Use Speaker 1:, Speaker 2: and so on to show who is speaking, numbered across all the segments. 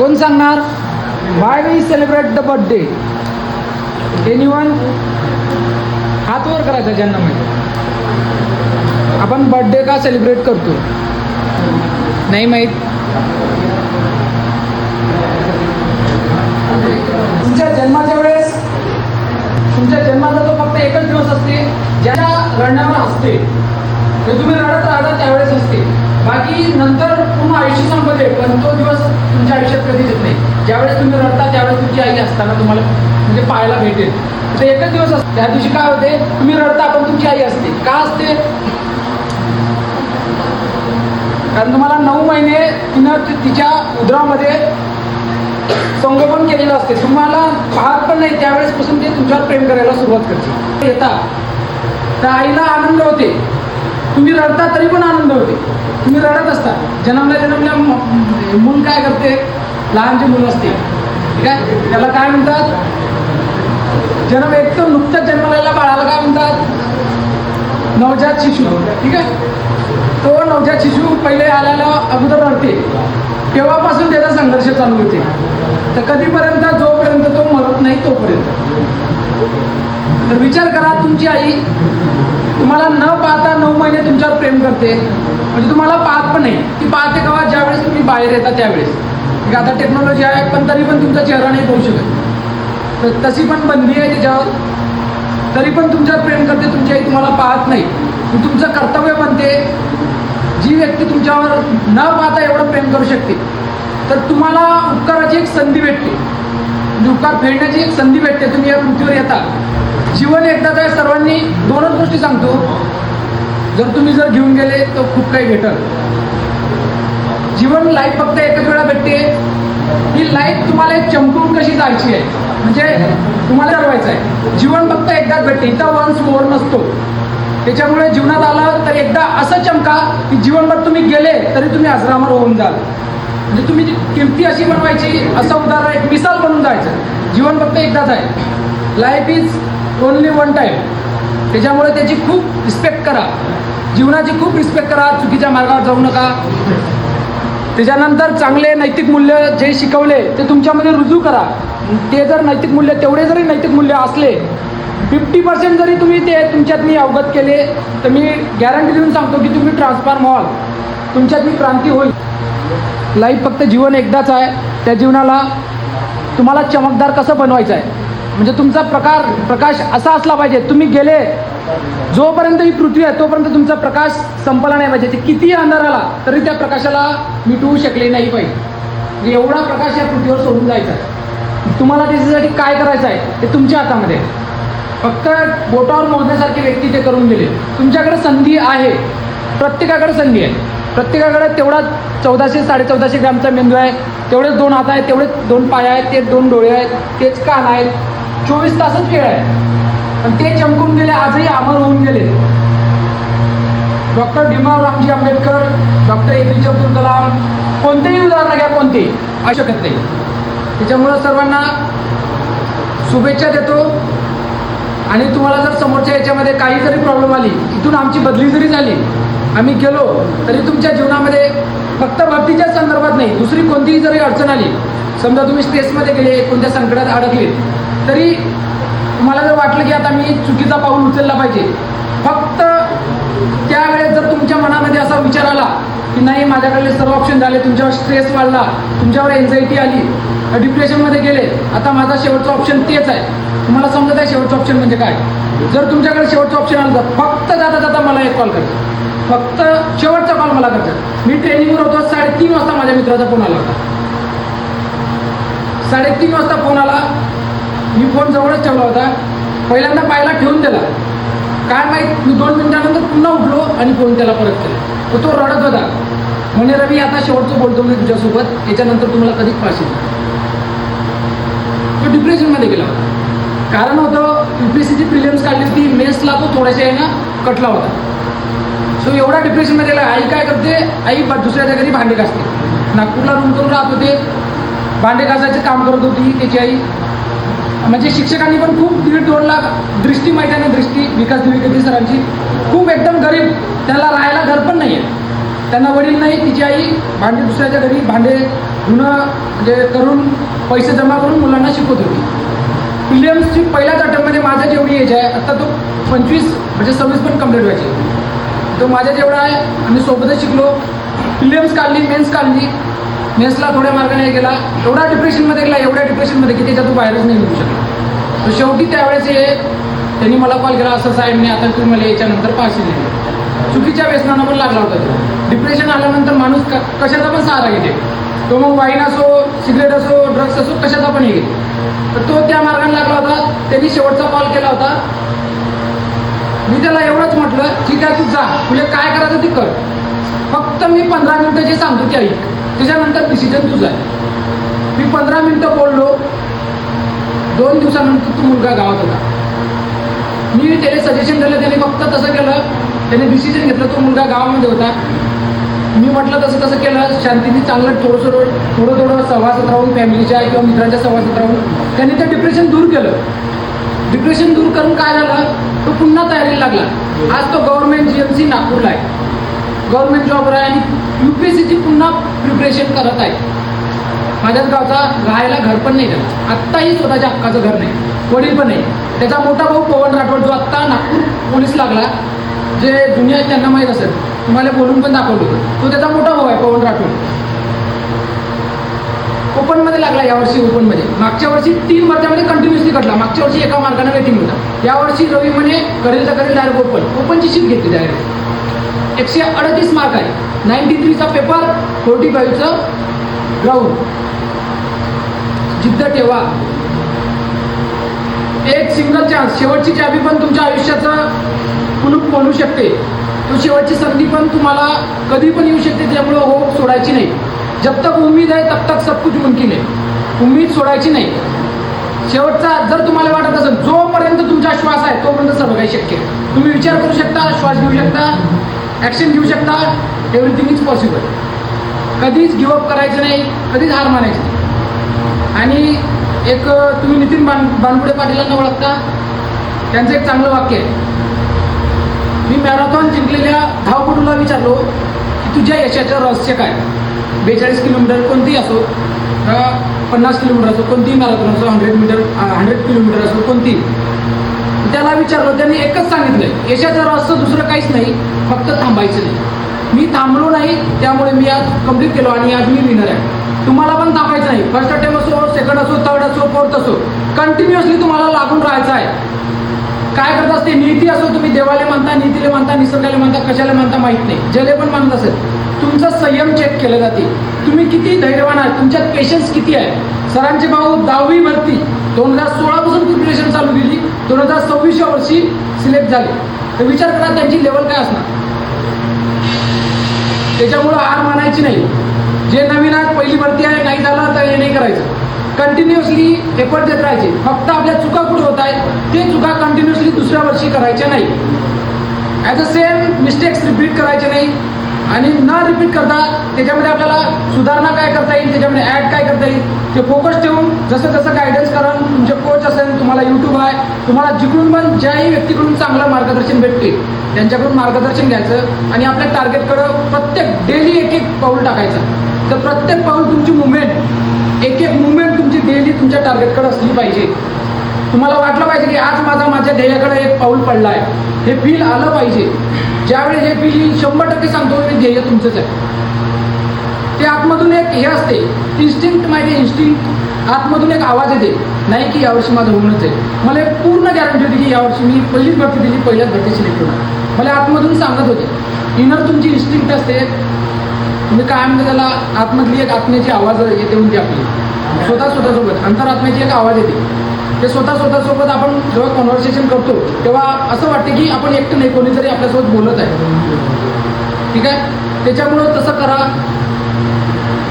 Speaker 1: कोण सांगणार? Why we celebrate the birthday? Anyone? हात वर करायचा ज्यांना माहिती. आपण बर्थडे का सेलिब्रेट करतो? नाही माहीत? तुमच्या जन्माच्या वेळेस, तुमच्या जन्माचा तो फक्त एकच दिवस असते ज्याच्या रडण्यावर असते, ते तुम्ही रडत राहता त्यावेळेस असते. बाकी नंतर पूर्ण आयुष्य संपते, पण तो दिवस तुमच्या आयुष्यात कधीच येत नाही. ज्यावेळेस तुम्ही रडता त्यावेळेस तुमची आई असताना तुम्हाला म्हणजे पाहायला भेटेल. ते एकच दिवस असते. त्या दिवशी काय होते? तुम्ही रडता पण तुमची आई असते. का असते? कारण तुम्हाला 9 महिने तिनं तिच्या उदरामध्ये संगोपन केलेलं असते. तुम्हाला पाहत पण नाही त्यावेळेसपासून ते तुमच्यावर प्रेम करायला सुरुवात करते. येतात तर आईला आनंद होते, तुम्ही रडता तरी पण आनंद होते. तुम्ही रडत असता. जन्मल्या मूल काय करते? लहान जे मुलं असते, ठीक आहे, त्याला काय म्हणतात? जन्म एक तर नुकतंच जन्मलेल्या बाळाला काय म्हणतात? नवजात शिशु. ठीक आहे, तो नवजात शिशु पहिले आल्याला अगोदर रडते, तेव्हापासून त्याचा संघर्ष चालू होते. तर कधीपर्यंत? जोपर्यंत तो मरत नाही तोपर्यंत. तर विचार करा, तुमची आई तुम्हाला न पाहता 9 महिने तुमच्यावर प्रेम करते, म्हणजे तुम्हाला पाहत पण नाही. ती पाहते केव्हा? ज्यावेळेस तुम्ही बाहेर येता त्यावेळेस. आता टेक्नॉलॉजी आहे, पण तरी पण तुमचा चेहरा नाही पाहू शकत. तर तशी पण बंदी आहे त्याच्यावर. तरी पण तुमच्यावर प्रेम करते तुमची आई, तुम्हाला पाहत नाही. तुमचं कर्तव्य बनते. जी व्यक्ती तुमच्यावर न पाहता एवढं प्रेम करू शकते, तर तुम्हाला उपकाराची एक संधी भेटते, उपकार फेडण्याची एक संधी भेटते. तुम्ही या पृथ्वीवर येता. जीवन एकदाच आहे. सर्वांनी 2च गोष्टी सांगतो, जर तुम्ही घेऊन गेले तर खूप काही भेटल. जीवन लाईफ फक्त एकच वेळा भेटते. ही लाईफ तुम्हाला एक चमकून कशी जायची आहे, म्हणजे तुम्हाला ठरवायचं आहे. जीवन फक्त एकदाच भेटते, इथं वन्स मोर नसतो. त्याच्यामुळे जीवनात आलं तर एकदा असं चमका की जीवनभर तुम्ही गेले तरी तुम्ही अजरामर होऊन जाल. म्हणजे तुम्ही कीर्ती अशी बनवायची, असं उदाहरण एक मिसाल बनून जायचं. जीवन फक्त एकदाच आहे. Life is only one time. त्याच्यामुळे त्याची खूप रिस्पेक्ट करा. जीवनाची खूप रिस्पेक्ट करा. चुकीच्या मार्गावर जाऊ नका. त्याच्यानंतर चांगले नैतिक मूल्य जे शिकवले ते तुमच्यामध्ये रुजू करा. ते जर नैतिक मूल्य, तेवढे जरी नैतिक मूल्य असले, 50% जरी तुम्ही ते तुमच्यातनी अवगत केले, तर मी गॅरंटी देऊन सांगतो की तुम्ही ट्रान्सफॉर्म व्हाल. तुमच्यातनी क्रांती होईल. लाईफ फक्त जीवन एकदाच आहे. त्या जीवनाला तुम्हाला चमकदार कसं बनवायचं आहे, म्हणजे तुमचा प्रकाश असा असला पाहिजे. तुम्ही गेले, जोपर्यंत ही पृथ्वी आहे तोपर्यंत तुमचा प्रकाश संपला नाही पाहिजे. ते कितीही अंधार आला तरी त्या प्रकाशाला मिटवू शकले नाही पाहिजे. एवढा प्रकाश या पृथ्वीवर सोडून जायचा आहे. तुम्हाला त्याच्यासाठी काय करायचं आहे ते तुमच्या हातामध्ये. फक्त बोटावर मोजण्यासारखी व्यक्ती ते करून गेले. तुमच्याकडे संधी आहे, प्रत्येकाकडे संधी आहे. प्रत्येकाकडे तेवढा 1400-1450 ग्रॅमचा मेंदू आहे, तेवढेच 2 हात आहेत, तेवढेच 2 पाय आहेत, तेच 2 डोळे आहेत, तेच कान आहेत. 24 तासच वेळ आहे, पण ते चमकून गेले, आजही अमर होऊन गेले. Doctor Bhimrao Ramji Ambedkar, doctor APJ Abdul Kalam, कोणतेही उदाहरण घ्या, कोणतेही असू शकत नाही. त्याच्यामुळं सर्वांना शुभेच्छा देतो. आणि तुम्हाला जर समोरच्या याच्यामध्ये काही जरी प्रॉब्लेम आली, इथून आमची बदली जरी झाली, आम्ही गेलो तरी तुमच्या जीवनामध्ये फक्त भरतीच्या संदर्भात नाही, दुसरी कोणतीही जरी अडचण आली, समजा तुम्ही स्ट्रेसमध्ये गेले, कोणत्या संकटात अडकले, तरी तुम्हाला जर वाटलं की आता मी चुकीचा पाऊल उचलला पाहिजे, फक्त त्यावेळेस जर तुमच्या मनामध्ये असा विचार आला की नाही, माझ्याकडले सर्व ऑप्शन झाले, तुमच्यावर स्ट्रेस वाढला, तुमच्यावर एन्झायटी आली, डिप्रेशनमध्ये गेले, आता माझा शेवटचा ऑप्शन तेच आहे. तुम्हाला समजत आहे शेवटचं ऑप्शन म्हणजे काय? जर तुमच्याकडे शेवटचं ऑप्शन आलं तर फक्त जाता मला एक कॉल करतो. फक्त शेवटचा कॉल मला करतात. मी ट्रेनिंगवर होतो, 3:30 वाजता माझ्या मित्राचा फोन आला होता. 3:30 वाजता फोन आला. मी फोन जवळच ठेवला होता. पहिल्यांदा पायला ठेवून दिला. काय माहीत, मी 2 मिनिटानंतर पुन्हा उठलो आणि फोन त्याला परत केला. तो रडत होता. म्हणे रवी, आता शेवटचं बोलतो मी तुझ्यासोबत, याच्यानंतर तुम्हाला कधीच पास येईल. तो डिप्रेशनमध्ये गेला होता. कारण होतं UPSCची प्रिलिम्स काढली होती, मेन्सला तो थोड्याशा आहे ना कटला होता. सो एवढा डिप्रेशनमध्ये गेला. आई काय करते? आई दुसऱ्याच्या घरी भांडे घासते. नागपूरला रूम करून राहत होते, भांडे घासायचे काम करत होती त्याची आई. म्हणजे शिक्षकांनी पण खूप 1.5-2 लाख, दृष्टी माहिती आहे ना, दृष्टी, विकास दिवेकरजी सरांची, खूप एकदम गरीब, त्याला राहायला घर पण नाही आहे. त्यांना वडील नाही, तिची आई भांडे दुसऱ्याच्या घरी भांडे धुणं म्हणजे करून पैसे जमा करून मुलांना शिकवत होती. प्रिलियम्सची पहिल्याच अटेम्प्टमध्ये माझ्या जेवढी एज आहे, आत्ता तो 25 म्हणजे 26 पण कंप्लीट व्हायची, तो माझ्या जेवढा आहे. आम्ही सोबतच शिकलो, प्रिलियम्स काढली, मेन्स काढली, मेन्सला थोड्या मार्गाने गेला, एवढ्या डिप्रेशनमध्ये की त्याच्यातून बाहेरच नाही निघू शकला. तर शेवटी त्यावेळेस त्यांनी मला कॉल केला, असं साहेब मी आता तुम्ही मला याच्यानंतर पाचशे दिले. चुकीच्या व्यसनानं पण लागला होता तो. डिप्रेशन आल्यानंतर माणूस कशाचा पण सहारा घेते, तो मग वाईन असो, सिगरेट असो, ड्रग्स असो, कशाचा पण हे घेते. तर तो त्या मार्गाने लागला होता. त्यांनी शेवटचा कॉल केला होता. मी त्याला एवढंच म्हटलं, ठीक आहे तू जा, तुला काय करायचं ते कर, फक्त मी 15 मिनिटं जे सांगतो ते ऐक, त्याच्यानंतर डिसिजन तुझा आहे. मी 15 मिनिटं बोललो. 2 दिवसानंतर तो मुलगा गावात होता. मी त्याने सजेशन दिलं, त्याने फक्त तसं केलं, त्याने डिसिजन घेतलं, तो मुलगा गावामध्ये होता. मी म्हटलं तसं केलं, शांतीने चांगलं थोडं सहवासात राहून, फॅमिलीच्या किंवा मित्रांच्या सहवासात राहून त्यांनी ते डिप्रेशन दूर केलं. डिप्रेशन दूर करून काय झालं, तो पुन्हा तयारीला लागला. आज तो गव्हर्नमेंट GMC नागपूरला आहे, गव्हर्नमेंट जॉबवर आहे आणि UPSCची पुन्हा प्रिपरेशन करत आहे. माझ्याच गावचा राहायला घर पण नाही त्याला, आत्ताही स्वतःच्या हक्काचं घर नाही, वडील पण नाही. त्याचा मोठा भाऊ पवन राठोड, जो आत्ता नागपूर पोलीस लागला, जे जुने आहेत त्यांना माहीत असेल, तुम्हाला बोलून पण दाखवलं होतं, तो त्याचा मोठा भाऊ आहे पवन राठोड. ओपनमध्ये लागला यावर्षी, ओपनमध्ये. मागच्या वर्षी 3 वर्षामध्ये कंटिन्युअसली कटला. मागच्या वर्षी एका मार्काने वेटिंग होता. यावर्षी रवी म्हणे करेल तर करेल, डायरेक्ट ओपनची शीट घेतली डायरेक्ट. 138 मार्क आहे, 93चा पेपर, 45चं ग्राउंड. जिद्द ठेवा, एक सिंगल चान्स, शेवटची चाबी पण तुमच्या आयुष्याचं कुलूप खोलू शकते. तो शेवटची संधी पण तुम्हाला कधी पण येऊ शकते, त्यामुळे होप सोडायची नाही. जब तक उम्मीद आहे तब तक सब कुछ मुमकिन आहे. उम्मीद सोडायची नाही. शेवटचा जर तुम्हाला वाटत असेल, जोपर्यंत तुमचा श्वास आहे तोपर्यंत सर्व काही शक्य आहे. तुम्ही विचार करू शकता, श्वास घेऊ शकता, ॲक्शन घेऊ शकता, एव्हरीथिंग इज पॉसिबल. कधीच गिवअप करायचं नाही, कधीच हार मानायची नाही. आणि एक तुम्ही नितीन बानपुडे पाटीलांना ओळखता, त्यांचं एक चांगलं वाक्य आहे. मी मॅरेथॉन जिंकलेल्या धावपटूला विचारलो की तुझ्या यशाचं रहस्य काय. 42 किलोमीटर कोणतीही असो, 50 किलोमीटर असो, कोणतीही मॅरेथॉन असो, 100 किलोमीटर असो, कोणतीही. त्याला विचारलं, त्यांनी एकच सांगितलं, यशाचं रहस्य दुसरं काहीच नाही, फक्त थांबायचं नाही. मी थांबलो नाही, त्यामुळे मी आज कंप्लीट केलो आणि आज मी विनर आहे. तुम्हाला पण थांबायचं नाही. फर्स्ट अटेम्प्ट असो, सेकंड असो, थर्ड असो, फोर्थ असो, कंटिन्युअसली तुम्हाला लागून राहायचं आहे. काय करत असते, नीती असो, तुम्ही देवाला मानता, नीतीला मानता, निसर्गाला मानता, कशाला मानता माहीत नाही, ज्याला पण मानत असेल, तुमचा संयम चेक केलं जाते. तुम्ही किती धैर्यवान आहात, तुमच्यात पेशन्स किती आहे. सरांचे भाऊ 10वी भरती 2016 पासून प्रिपरेशन चालू केली, 2026 वर्षी सिलेक्ट झाले. तर विचार करा त्यांची लेवल काय असणार. त्याच्यामुळं हार मानायची नाही. जे नवीन आहेत, पहिली भरती आहे, नाही झालं तर हे नाही करायचं, कंटिन्युअसली एफर्ट देत राहायचे. फक्त आपल्या चुका कुठे होत आहेत ते चुका कंटिन्युअसली दुसऱ्या वर्षी करायच्या नाही. As a same mistakes repeat करायचे नाही. आणि न रिपीट करता त्याच्यामध्ये आपल्याला सुधारणा काय करता येईल, त्याच्यामध्ये ॲड काय करता येईल ते फोकस ठेवून जसं जसं गायडन्स करा. तुमचे कोच असेल, तुम्हाला यूट्यूब आहे, तुम्हाला जिकडून पण ज्याही व्यक्तीकडून चांगलं मार्गदर्शन भेटते त्यांच्याकडून मार्गदर्शन घ्यायचं आणि आपल्या टार्गेटकडं प्रत्येक डेली एक एक पाऊल टाकायचं. तर प्रत्येक पाऊल तुमची मुवमेंट, एक मुवमेंट तुमची डेली तुमच्या टार्गेटकडे असली पाहिजे. तुम्हाला वाटलं पाहिजे की आज माझ्या ध्येयाकडे एक पाऊल पडला आहे, हे फील आलं पाहिजे. ज्यावेळी हे फील 100% सांगतो की ध्येय तुमचंच आहे. ते आतमधून एक हे असते, इन्स्टिंक्ट माहिती, इन्स्टिंक्ट आतमधून एक आवाज येते, नाही की यावर्षी माझं होणंच आहे. मला एक पूर्ण गॅरंटी होती की यावर्षी मी पहिलीच भरती दिली, पहिल्याच भरती सिलेक्ट होणार. मला आतमधून सांगत होते. इनर तुमची इन्स्टिंक्ट असते, तुम्ही काय म्हणते त्याला, आतमधली एक आत्म्याची आवाज येते होती आपली, स्वतःसोबत अंतरात्म्याची एक आवाज येते. ते स्वतःसोबत आपण जेव्हा कॉन्व्हर्सेशन करतो तेव्हा असं वाटतं की आपण एकटं नाही, कोणीतरी आपल्यासोबत बोलत आहे. ठीक आहे, त्याच्यामुळं तसं करा.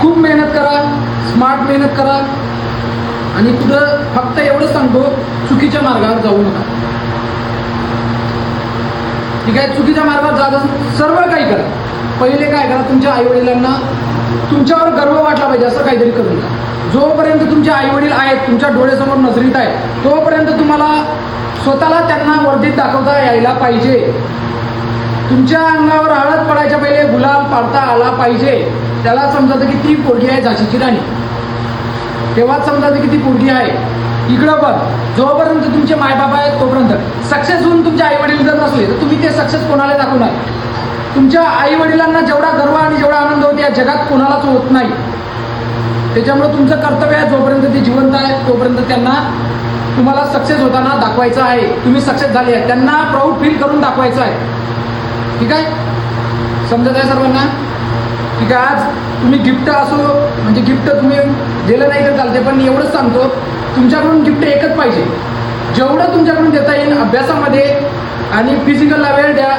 Speaker 1: खूप मेहनत करा, स्मार्ट मेहनत करा. आणि पुढं फक्त एवढंच सांगतो, चुकीच्या मार्गावर जाऊ नका. ठीक आहे, चुकीच्या मार्गावर जात सर्व काही करा. पहिले काय करा, तुमच्या आईवडिलांना तुमच्यावर गर्व वाटला पाहिजे असं काहीतरी करू नका. जोपर्यंत तुमचे आईवडील आहेत, तुमच्या डोळ्यासमोर नजरेत आहेत, तोपर्यंत तुम्हाला स्वतःला त्यांना वर्धित दाखवता यायला पाहिजे. तुमच्या अंगावर हळद पडायच्या पहिले गुलाल पाडता आला पाहिजे. त्याला समजायचं की ती पोरगी आहे झाशीची राणी. तेव्हाच समजायचं की ती पोरगी आहे. इकडं पण जोपर्यंत तुमचे मायबाप आहेत तोपर्यंत सक्सेस होऊन तुमचे आई वडील जर नसले तर तुम्ही ते सक्सेस कोणाला दाखवणार? तुमच्या आई वडिलांना जेवढा गर्व आणि जेवढा आनंद होतो या जगात कोणालाच होत नाही. त्याच्यामुळे तुमचं कर्तव्य आहे जोपर्यंत ते जिवंत आहे तोपर्यंत त्यांना तुम्हाला सक्सेस होताना दाखवायचं आहे. तुम्ही सक्सेस झाले आहे त्यांना प्राऊड फील करून दाखवायचं आहे. ठीक आहे, समजत आहे सर्वांना? ठीक आहे. आज तुम्ही गिफ्ट असो म्हणजे गिफ्ट तुम्ही दिलं नाही तर चालते, पण एवढंच सांगतो तुमच्याकडून गिफ्ट एकच पाहिजे. जेवढं तुमच्याकडून देता येईल अभ्यासामध्ये आणि फिजिकलला वेळ द्या.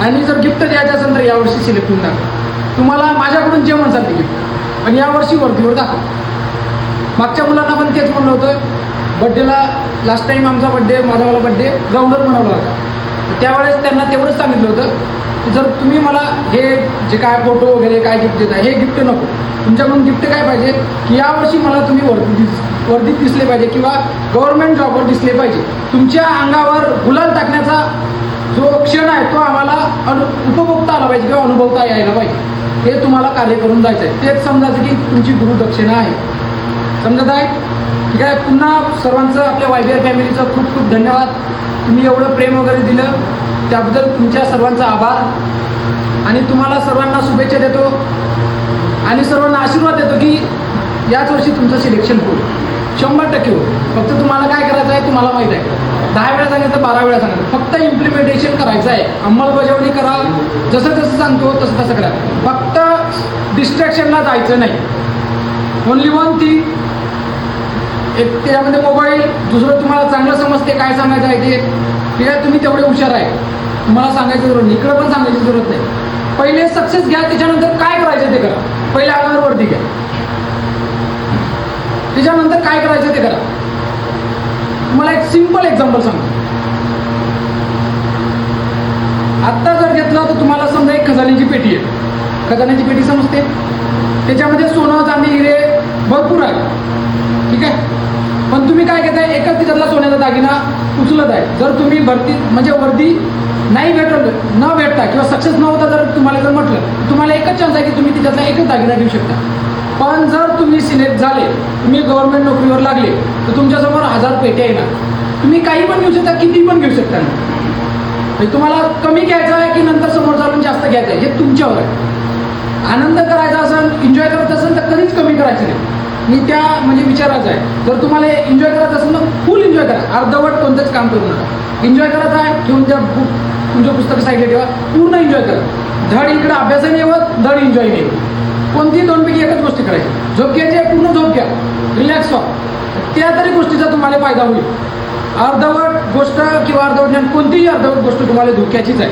Speaker 1: आणि जर गिफ्ट द्यायचं असेल तर यावर्षी सिलेक्ट करून टाका. तुम्हाला माझ्याकडून जे म्हणसाल ते गिफ्ट, पण यावर्षी वरतीवर दाखवा. मागच्या मुलांना पण तेच म्हणलं होतं. बड्डेला लास्ट टाईम आमचा बड्डे माझावाला बड्डे ग्राउंडवर बनवला होता. त्यावेळेस त्यांना तेवढंच सांगितलं होतं की जर तुम्ही मला हे जे काय फोटो वगैरे काय गिफ्ट देता हे गिफ्ट नको. तुमच्याकडून गिफ्ट काय पाहिजे की यावर्षी मला तुम्ही वर्दीत दिसले पाहिजे किंवा गव्हर्नमेंट जॉबवर दिसले पाहिजे. तुमच्या अंगावर गुलाल टाकण्याचा जो क्षण आहे तो आम्हाला उपभोगता आला पाहिजे किंवा अनुभवता यायला पाहिजे. हे तुम्हाला कार्य करून जायचं आहे. तेच समजायचं की तुमची गुरुदक्षिणा आहे. समजत आहे? ठीक आहे. पुन्हा सर्वांचं आपल्या YBR फॅमिलीचं खूप खूप धन्यवाद. तुम्ही एवढं प्रेम वगैरे दिलं त्याबद्दल तुमच्या सर्वांचा आभार. आणि तुम्हाला सर्वांना शुभेच्छा देतो आणि सर्वांना आशीर्वाद देतो की याच वर्षी तुमचं सिलेक्शन होईल. 100% होईल. फक्त तुम्हाला काय करायचं आहे तुम्हाला माहीत आहे. 10 वेळा सांगितलं 12 वेळा सांगितलं, फक्त इम्प्लिमेंटेशन करायचं आहे. अंमलबजावणी करा. जसं जसं सांगतो तसं तसं करा. फक्त डिस्ट्रॅक्शनला जायचं नाही. ओनली वन थिंग, एक त्याच्यामध्ये मोबाईल, दुसरं तुम्हाला चांगलं समजते काय सांगायचं आहे ते. ठीक आहे, तुम्ही तेवढे हुशार आहे. तुम्हाला सांगायची जरूरत नाही, इकडं पण सांगायची जरूरत नाही. पहिले सक्सेस घ्या, त्याच्यानंतर काय करायचं ते करा. पहिले अंगावर वरती घ्या, त्याच्यानंतर काय करायचं ते करा. तुम्हाला एक सिंपल एक्झाम्पल सांगतो. आत्ता जर घेतलं तर तुम्हाला समजा एक खजान्याची पेटी आहे. खजान्याची पेटी समजते, त्याच्यामध्ये सोनं चांदी हिरे भरपूर आहे. ठीक आहे, पण तुम्ही काय घेताय एकच त्याच्यातला सोन्याचा दागिना उचलत आहे. जर तुम्ही भरती म्हणजे वर्दी नाही न भेटता किंवा सक्सेस न होता जर तुम्हाला जर म्हटलं तुम्हाला एकच चान्स आहे की तुम्ही त्याच्यातला एकच दागिना घेऊ शकता. पण जर तुम्ही सिलेक्ट झाले, तुम्ही गव्हर्नमेंट नोकरीवर लागले तर तुमच्यासमोर 1000 पेट्या येणार. तुम्ही काही पण घेऊ शकता, किती पण घेऊ शकता. म्हणजे तुम्हाला कमी घ्यायचं आहे की नंतर समोर चालून जास्त घ्यायचं आहे हे तुमच्यावर आहे. आनंद करायचा असेल, एन्जॉय करायचं असेल तर कधीच कमी करायचं नाही. मी त्या म्हणजे विचारायचं आहे. जर तुम्हाला एन्जॉय करायचं असेल तर फुल एन्जॉय करा. अर्धवट कोणतंच काम करू नका. एन्जॉय करायचं आहे ठेवून त्या तुमच्या पुस्तक साईडला ठेवा, पूर्ण एन्जॉय करा. धड इकडं अभ्यासही नाही होत, धड एन्जॉय नाही होत. कोणतीही दोनपैकी एकच गोष्टी करायची. झोप घ्यायची आहे, पूर्ण झोप घ्या, रिलॅक्स व्हा. त्या तरी गोष्टीचा तुम्हाला फायदा होईल. अर्धवट गोष्ट किंवा अर्धवट ज्ञान कोणतीही अर्धवट गोष्ट तुम्हाला धोक्याचीच आहे.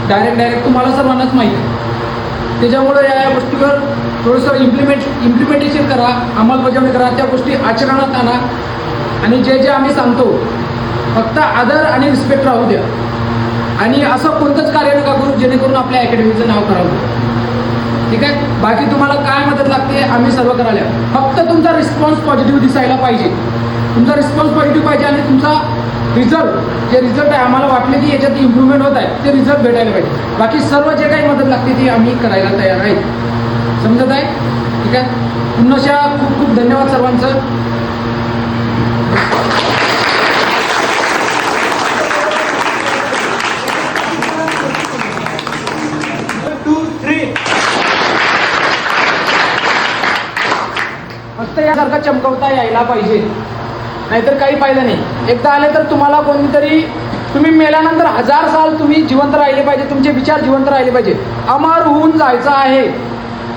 Speaker 1: डायरेक्ट तुम्हाला सर्वांनाच माहिती आहे. त्याच्यामुळे या गोष्टीवर थोडंसं इम्प्लिमेंटेशन करा, अंमलबजावणी करा, त्या गोष्टी आचरणात आणा. आणि जे जे आम्ही सांगतो फक्त आदर आणि रिस्पेक्ट राहू द्या. आणि असं कोणतंच कार्य नका करू जेणेकरून आपल्या अकॅडमीचं नाव करावं. ठीक आहे, बाकी तुम्हाला काय मदत लागते आम्ही सर्व करायला. फक्त तुमचा रिस्पॉन्स पॉझिटिव्ह दिसायला पाहिजे. तुमचा रिस्पॉन्स पॉझिटिव्ह पाहिजे आणि तुमचा रिझल्ट जे रिझल्ट आहे आम्हाला वाटले की याच्यात इम्प्रूव्हमेंट होत आहे ते रिझल्ट भेटायला पाहिजे. बाकी सर्व जे काही मदत लागते ती आम्ही करायला तयार आहे. समजत आहे? ठीक आहे, पुन्हा खूप खूप धन्यवाद सर्वांचं. फक्त यासारखा चमकवता यायला पाहिजे, नाहीतर काही फायदा नाही. एकदा आले तर तुम्हाला कोणीतरी तुम्ही मेल्यानंतर 1000 साल तुम्ही जिवंत राहिले पाहिजे, तुमचे विचार जिवंत राहिले पाहिजे, अमर होऊन जायचं आहे.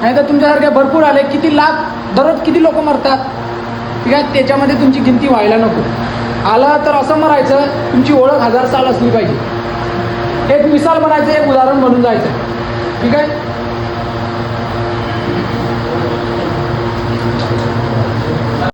Speaker 1: नाहीतर तुमच्यासारखे भरपूर आले, किती लाख दररोज किती लोक मरतात. ठीक आहे, त्याच्यामध्ये तुमची गिनती व्हायला नको. आलं तर असं मरायचं तुमची ओळख 1000 साल असली पाहिजे. एक मिसाल बनायचं, एक उदाहरण बनून जायचं. ठीक आहे,